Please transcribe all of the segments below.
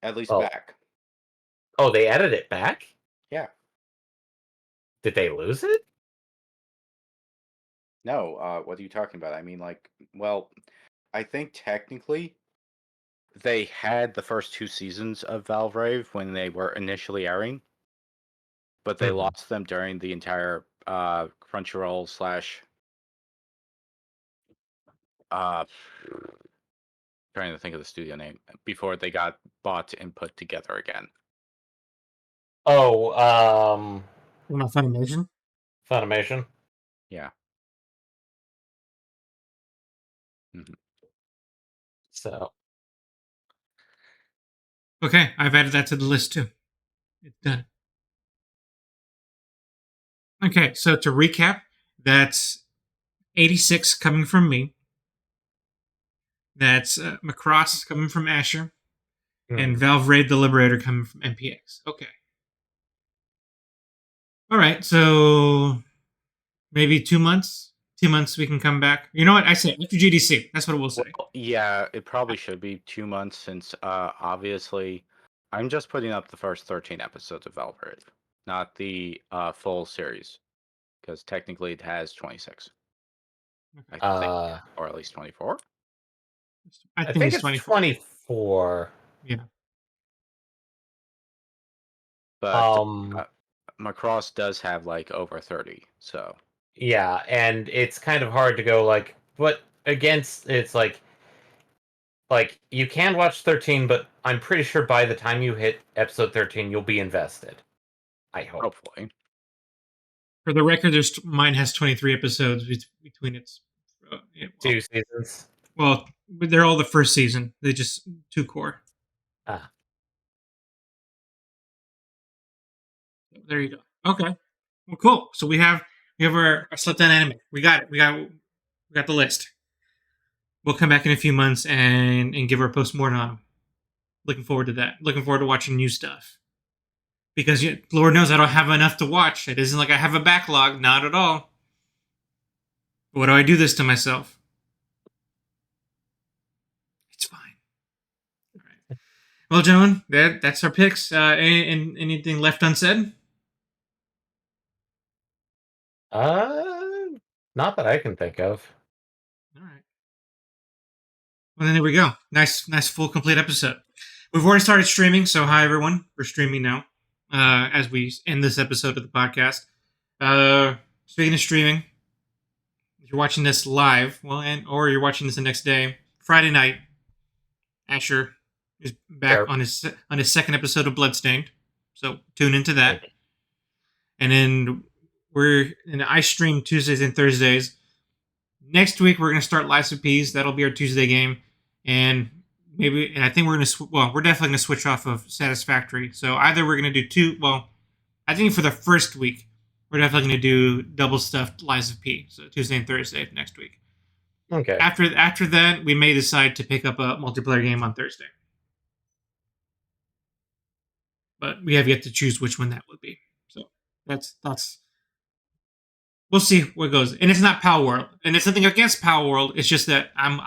At least Oh, back. oh, they added it back? Yeah. Did they lose it? No, what are you talking about? I mean, like, well, I think technically they had the first two seasons of Valve when they were initially airing, but they Mhm. lost them during the entire Crunchyroll slash uh trying to think of the studio name before they got bought and put together again. Oh, Not Funimation. Funimation. Yeah. Mhm. So, Okay, I've added that to the list too. It's done. Okay, so to recap, that's 86 coming from me. That's Macross coming from Asher, and mhm. Valve Raid the Liberator coming from MPX. Okay. All right, so maybe 2 months. 2 months we can come back. You know what? I say after GDC. That's what we'll say. Well, yeah, it probably should be 2 months since obviously I'm just putting up the first 13 episodes of Valkyrie, not the full series, because technically it has 26, I think, uh, or at least 24. I I think think it's it's 24. 24. Yeah. But Um, uh, Macross does have like over 30, so yeah, and it's kind of hard to go like, but against it's like you can watch 13, but I'm pretty sure by the time you hit episode 13, you'll be invested. I hope. hopefully. For the record, mine has 23 episodes between its. Yeah, Two seasons. well, they're all the first season. They just two core. Ah, There you go. Okay. Well, cool. So we have our slept on anime. We got it. We got the list. We'll come back in a few months and give our postmortem on them. Looking forward to that. Looking forward to watching new stuff. Because Lord knows I don't have enough to watch. It isn't like I have a backlog. Not at all. What do I do this to myself? It's fine. All right. Well, gentlemen, that's our picks. Anything left unsaid? uh, not that I can think of. All right. Well, then there we go. Nice, full, complete episode. We've already started streaming, so hi everyone. We're streaming now as we end this episode of the podcast. Speaking of streaming, if you're watching this live, or you're watching this the next day, Friday night, Asher is back There, on his second episode of Bloodstained, so tune into that. like, And then I stream Tuesdays and Thursdays. Next week we're gonna start Lies of Peas. That'll be our Tuesday game, and I think we're we're definitely gonna switch off of Satisfactory. So either we're gonna do two. Well, I think for the first week we're definitely gonna do double stuffed Lies of P. So Tuesday and Thursday next week. okay. After that, we may decide to pick up a multiplayer game on Thursday, but we have yet to choose which one that would be. So that's we'll see where it goes. And it's not Power World, and it's nothing against Power World. It's just that I'm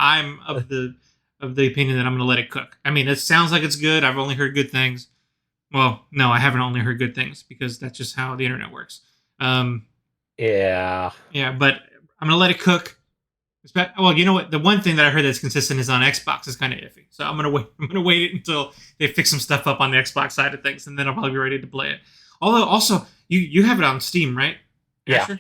of the opinion that I'm going to let it cook. I mean, it sounds like it's good. I've only heard good things. Well, no, I haven't only heard good things because that's just how the internet works. Um, Yeah. yeah, but I'm going to let it cook. Well, you know what? The one thing that I heard that's consistent is on Xbox is kind of iffy. So I'm gonna wait. I'm gonna wait until they fix some stuff up on the Xbox side of things, and then I'll probably be ready to play it. Although, also, you have it on Steam, right? Yeah. Asher?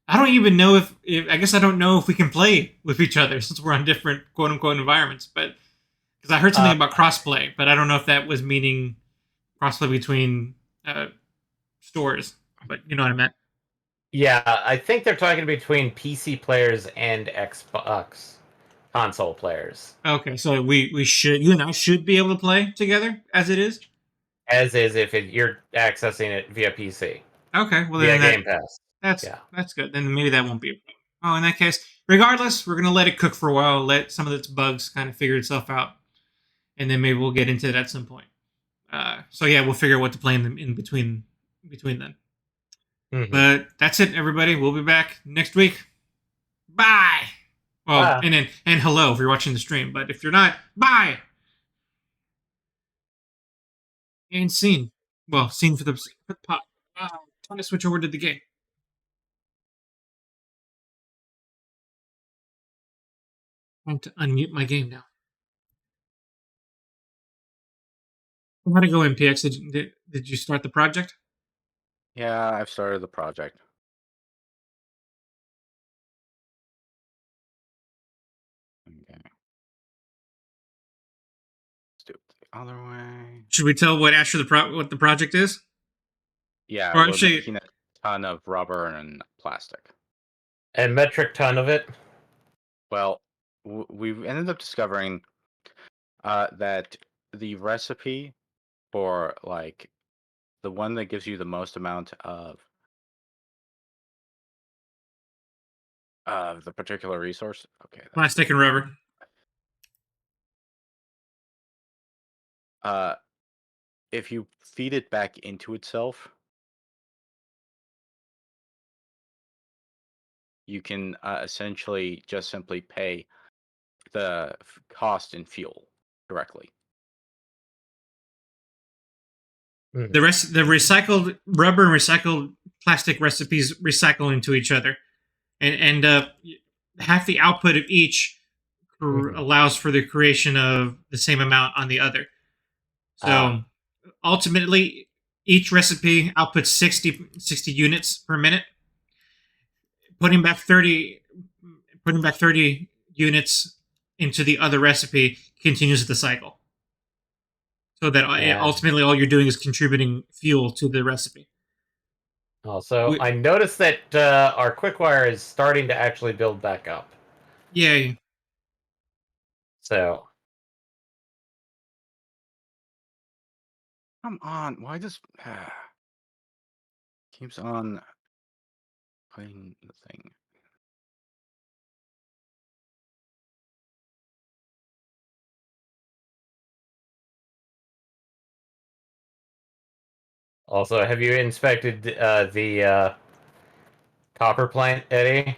I don't even know if I guess I don't know if we can play with each other since we're on different quote unquote environments. But because I heard something Uh, about crossplay, but I don't know if that was meaning crossplay between stores. But you know what I meant. yeah, I think they're talking between PC players and Xbox console players. Okay, so we should you and I should be able to play together as it is. As is if you're accessing it via PC, Okay, well via then Game Pass. that's Yeah. that's good. Then maybe that won't be a problem. Oh, in that case, regardless, we're gonna let it cook for a while, let some of its bugs kind of figure itself out, and then maybe we'll get into it at some point. So yeah, we'll figure out what to play in between then. Hmm. But that's it, everybody. We'll be back next week. Bye. Well, Ah. and hello if you're watching the stream, but if you're not, bye. And scene. Well, scene for the pot. Time to switch over to the game. Time to unmute my game now. How'd it go, MPX? Did you start the project? Yeah, I've started the project. Okay. Let's do it the other way. Should we tell what what the project is? Yeah, Or we're actually, making a ton of rubber and plastic. A metric ton of it. Well, we've ended up discovering that the recipe for like the one that gives you the most amount of the particular resource. Okay, that's plastic and rubber. if you feed it back into itself, you can essentially just simply pay the cost in fuel directly. The recycled rubber and recycled plastic recipes recycle into each other, and half the output of each allows for the creation of the same amount on the other. So ultimately, each recipe outputs 60 units per minute. Putting back 30 units into the other recipe continues the cycle. So that ultimately all you're doing is contributing fuel to the recipe. Also, I noticed that our quickwire is starting to actually build back up. Yay. So. Come on, why does keeps on playing the thing? Also, have you inspected the copper plant, Eddie?